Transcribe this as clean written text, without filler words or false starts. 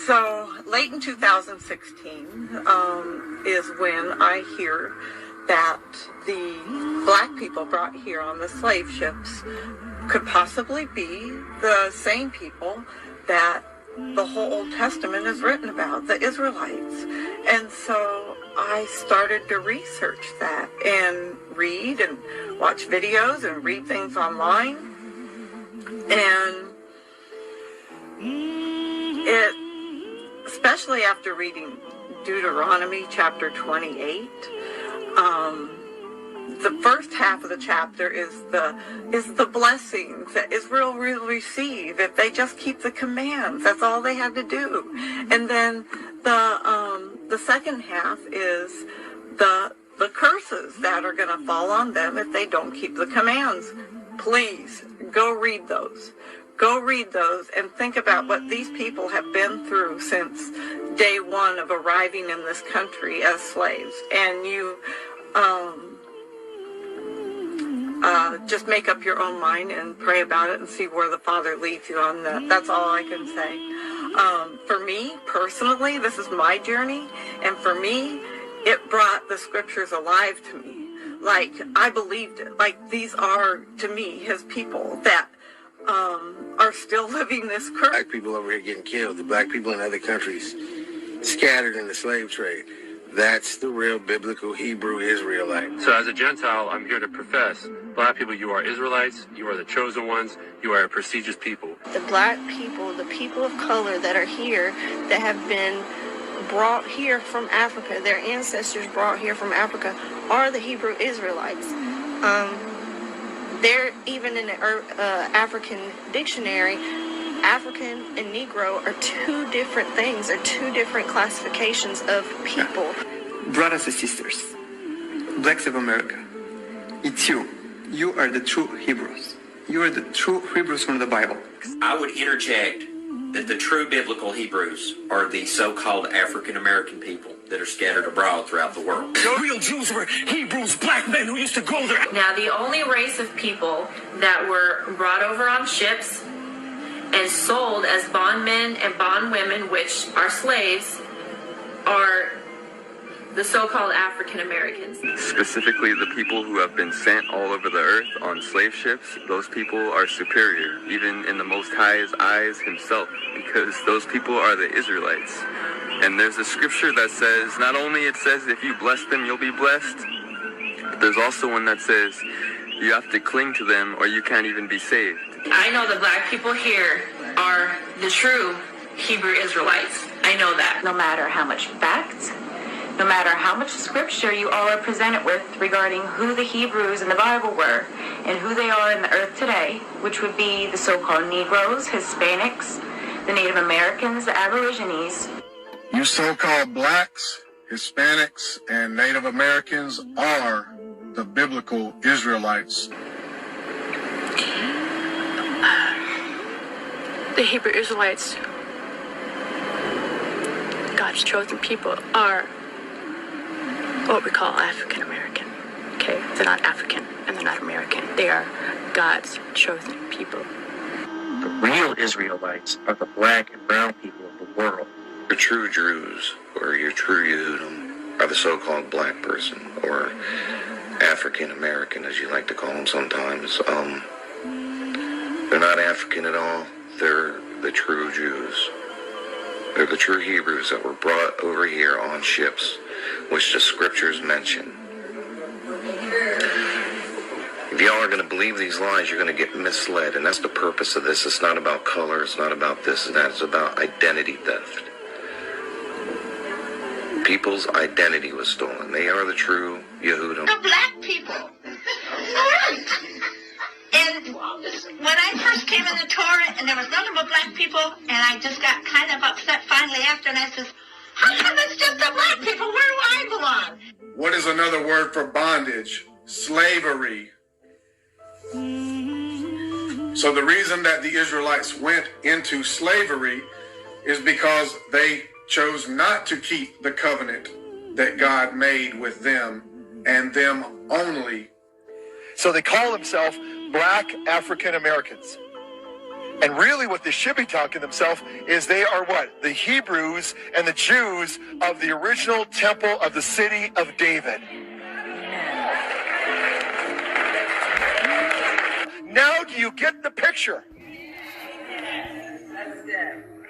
So late in 2016 is when I hear that the black people brought here on the slave ships could possibly be the same people that the whole Old Testament is written about, the Israelites. And so I started to research that and read and watch videos and read things online. And especially after reading Deuteronomy chapter 28, the first half of the chapter is the blessings that Israel will receive if they just keep the commands. That's all they had to do. And then the second half is the curses that are going to fall on them if they don't keep the commands. Please go read those. Go read those and think about what these people have been through since day one of arriving in this country as slaves. And you just make up your own mind and pray about it and see where the Father leads you on that. That's all I can say. For me, personally, this is my journey. And for me, it brought the scriptures alive to me. Like, I believed it. Like, these are, to me, his people that are still living this curse. Black people over here getting killed. The black people in other countries scattered in the slave trade. That's the real biblical Hebrew Israelite. So as a Gentile, I'm here to profess, black people, you are Israelites, you are the chosen ones, you are a prestigious people. The black people, the people of color that are here, that have been brought here from Africa, their ancestors brought here from Africa, are the Hebrew Israelites. They're even in the African dictionary, African and Negro are two different things, are two different classifications of people. Brothers and sisters, blacks of America, it's you. You are the true Hebrews. You are the true Hebrews from the Bible. I would interject that the true biblical Hebrews are the so-called African American people that are scattered abroad throughout the world. The real Jews were Hebrews, black men who used to go there. Now, the only race of people that were brought over on ships and sold as bondmen and bondwomen, which are slaves, are the so-called African Americans. Specifically, the people who have been sent all over the earth on slave ships, those people are superior, even in the Most High's eyes himself, because those people are the Israelites. And there's a scripture that says, not only it says if you bless them, you'll be blessed, but there's also one that says you have to cling to them or you can't even be saved. I know the black people here are the true Hebrew Israelites. I know that. No matter how much facts, no matter how much scripture you all are presented with regarding who the Hebrews in the Bible were and who they are in the earth today, which would be the so-called Negroes, Hispanics, the Native Americans, the Aborigines. You so-called blacks, Hispanics, and Native Americans are the biblical Israelites. The Hebrew Israelites, God's chosen people, are what we call African American. Okay, they're not African and they're not American. They are God's chosen people. The real Israelites are the black and brown people of the world. Your true Druze, or your true Yehudim, are the so-called black person, or African American, as you like to call them sometimes. They're not African at all. They're the true Jews. They're the true Hebrews that were brought over here on ships, which the scriptures mention. If y'all are going to believe these lies, you're going to get misled, and that's the purpose of this. It's not about color, it's not about this and that, it's about identity theft. People's identity was stolen. They are the true Yehudim. The black people. And when I first came in the Torah, and there was nothing but black people, and I just got kind of upset finally after, and I says, how come it's just the black people? Where do I belong? What is another word for bondage? Slavery. So the reason that the Israelites went into slavery is because they chose not to keep the covenant that God made with them and them only. So they call themselves Black African Americans. And really what they should be talking themselves is they are what? The Hebrews and the Jews of the original temple of the city of David. Now do you get the picture? That's it.